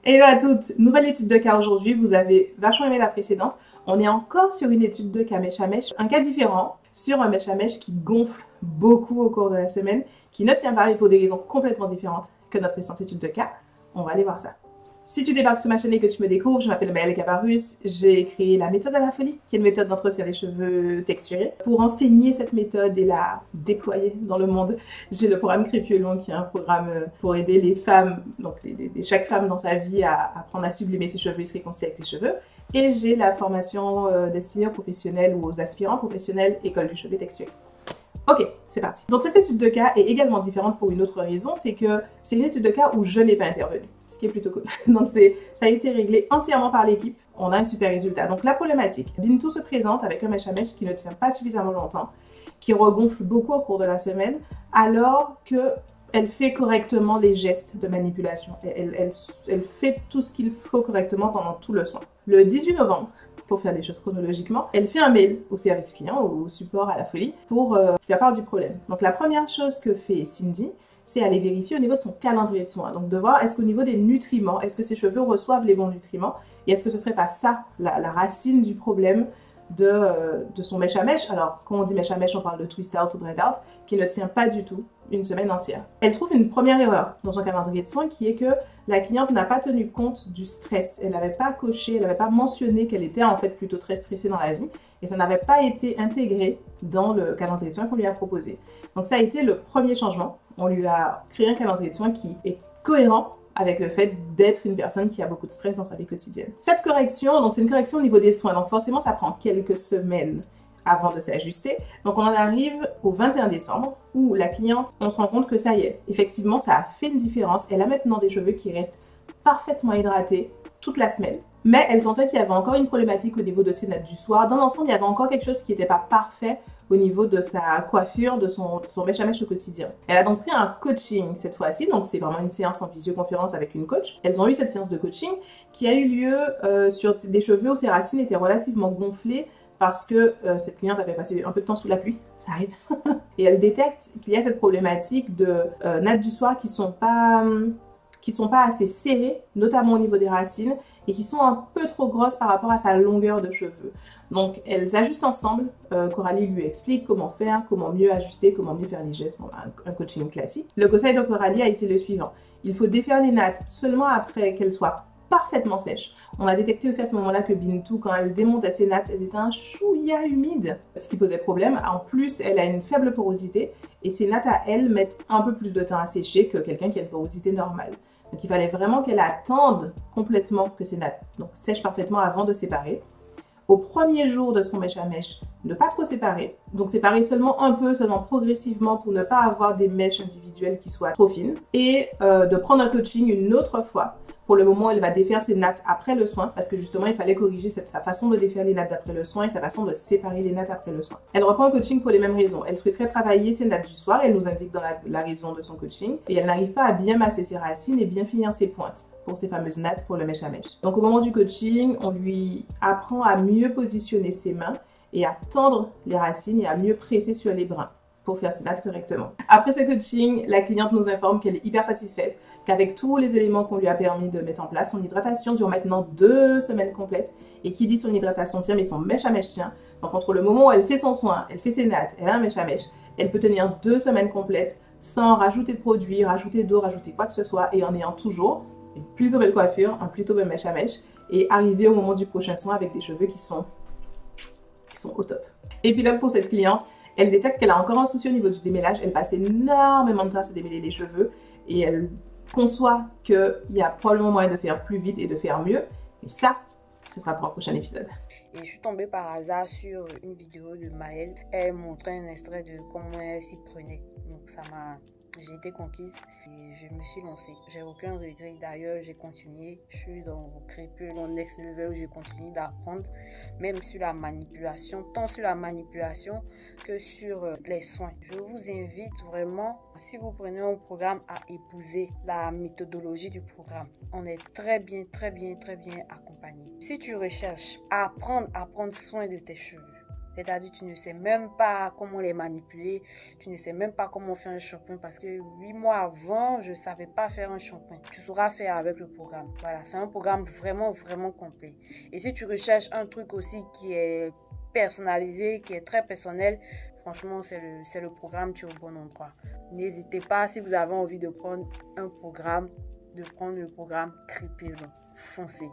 Hello à toutes, nouvelle étude de cas aujourd'hui, vous avez vachement aimé la précédente. On est encore sur une étude de cas mèche à mèche, un cas différent, sur un mèche à mèche qui gonfle beaucoup au cours de la semaine, qui ne tient pas mais pour des raisons complètement différentes que notre précédente étude de cas. On va aller voir ça. Si tu débarques sur ma chaîne et que tu me découvres, je m'appelle Maëlle Gabarus, j'ai créé la méthode à la folie, qui est une méthode d'entretien des cheveux texturés. Pour enseigner cette méthode et la déployer dans le monde, j'ai le programme Crépulon, qui est un programme pour aider les femmes, donc chaque femme dans sa vie à apprendre à sublimer ses cheveux et se réconcilier avec ses cheveux. Et j'ai la formation destinée aux professionnels ou aux aspirants professionnels École du cheveu texturé. Ok, c'est parti. Donc cette étude de cas est également différente pour une autre raison, c'est que c'est une étude de cas où je n'ai pas intervenu, ce qui est plutôt cool. Donc ça a été réglé entièrement par l'équipe, on a un super résultat. Donc la problématique, Bintou se présente avec un mèche à mèche qui ne tient pas suffisamment longtemps, qui regonfle beaucoup au cours de la semaine, alors qu'elle fait correctement les gestes de manipulation. Elle fait tout ce qu'il faut correctement pendant tout le soin. Le 18 novembre, pour faire les choses chronologiquement, elle fait un mail au service client, au support à la folie, pour faire part du problème. Donc la première chose que fait Cindy, c'est aller vérifier au niveau de son calendrier de soins. Donc de voir est-ce qu'au niveau des nutriments, est-ce que ses cheveux reçoivent les bons nutriments, et est-ce que ce serait pas ça, la racine du problème de son mèche à mèche. Alors, quand on dit mèche à mèche, on parle de twist out ou braid out, qui ne tient pas du tout une semaine entière. Elle trouve une première erreur dans son calendrier de soins qui est que la cliente n'a pas tenu compte du stress. Elle n'avait pas coché, elle n'avait pas mentionné qu'elle était en fait plutôt très stressée dans la vie et ça n'avait pas été intégré dans le calendrier de soins qu'on lui a proposé. Donc ça a été le premier changement. On lui a créé un calendrier de soins qui est cohérent avec le fait d'être une personne qui a beaucoup de stress dans sa vie quotidienne. Cette correction, donc c'est une correction au niveau des soins, donc forcément ça prend quelques semaines avant de s'ajuster. Donc on en arrive au 21 décembre où la cliente, on se rend compte que ça y est, effectivement ça a fait une différence. Elle a maintenant des cheveux qui restent parfaitement hydratés toute la semaine. Mais elle sentait qu'il y avait encore une problématique au niveau de ses nattes du soir. Dans l'ensemble, il y avait encore quelque chose qui n'était pas parfait au niveau de sa coiffure, de son mèche à mèche au quotidien. Elle a donc pris un coaching cette fois-ci, donc c'est vraiment une séance en visioconférence avec une coach. Elles ont eu cette séance de coaching qui a eu lieu sur des cheveux où ses racines étaient relativement gonflées parce que cette cliente avait passé un peu de temps sous la pluie, ça arrive. Et elle détecte qu'il y a cette problématique de nattes du soir qui sont pas assez serrées, notamment au niveau des racines, et qui sont un peu trop grosses par rapport à sa longueur de cheveux. Donc elles ajustent ensemble, Coralie lui explique comment faire, comment mieux ajuster, comment mieux faire les gestes, bon, un coaching classique. Le conseil de Coralie a été le suivant, il faut défaire les nattes seulement après qu'elles soient parfaitement sèches. On a détecté aussi à ce moment-là que Bintou, quand elle démontait ses nattes, elles étaient un chouïa humide, ce qui posait problème. En plus, elle a une faible porosité et ses nattes à elle mettent un peu plus de temps à sécher que quelqu'un qui a une porosité normale. Donc il fallait vraiment qu'elle attende complètement que ses nattes sèchent parfaitement avant de séparer. Au premier jour de son mèche à mèche, ne pas trop séparer. Donc séparer seulement un peu, seulement progressivement pour ne pas avoir des mèches individuelles qui soient trop fines. Et de prendre un coaching une autre fois. Pour le moment, elle va défaire ses nattes après le soin parce que justement, il fallait corriger sa façon de défaire les nattes après le soin et sa façon de séparer les nattes après le soin. Elle reprend un coaching pour les mêmes raisons. Elle souhaiterait travailler ses nattes du soir, elle nous indique dans la raison de son coaching et elle n'arrive pas à bien masser ses racines et bien finir ses pointes pour ses fameuses nattes pour le mèche à mèche. Donc au moment du coaching, on lui apprend à mieux positionner ses mains et à tendre les racines et à mieux presser sur les brins pour faire ses nattes correctement. Après ce coaching, la cliente nous informe qu'elle est hyper satisfaite, qu'avec tous les éléments qu'on lui a permis de mettre en place, son hydratation dure maintenant 2 semaines complètes. Et qui dit son hydratation tient, mais son mèche à mèche tient. Donc entre le moment où elle fait son soin, elle fait ses nattes, elle a un mèche à mèche, elle peut tenir 2 semaines complètes sans rajouter de produits, rajouter d'eau, rajouter quoi que ce soit, et en ayant toujours une plutôt belle coiffure, un plutôt bel mèche à mèche, et arriver au moment du prochain soin avec des cheveux qui sont au top. Épilogue pour cette cliente. Elle détecte qu'elle a encore un souci au niveau du démêlage. Elle passe énormément de temps à se démêler les cheveux et elle conçoit qu'il y a probablement moyen de faire plus vite et de faire mieux. Et ça, ce sera pour un prochain épisode. Et je suis tombée par hasard sur une vidéo de Maëlle. Elle montrait un extrait de comment elle s'y prenait. Donc j'ai été conquise et je me suis lancée. J'ai aucun regret. D'ailleurs, j'ai continué. Je suis dans Crépulon Next Level où j'ai continué d'apprendre, même sur la manipulation, tant sur la manipulation que sur les soins. Je vous invite vraiment, si vous prenez un programme, à épouser la méthodologie du programme. On est très bien accompagné. Si tu recherches à prendre soin de tes cheveux, C'est-à-dire tu ne sais même pas comment les manipuler, tu ne sais même pas comment faire un shampoing parce que 8 mois avant, je ne savais pas faire un shampoing. Tu sauras faire avec le programme. Voilà, c'est un programme vraiment, vraiment complet. Et si tu recherches un truc aussi qui est personnalisé, qui est très personnel, franchement, c'est le programme, tu es au bon endroit. N'hésitez pas, si vous avez envie de prendre un programme, de prendre le programme Crépillon. Foncez.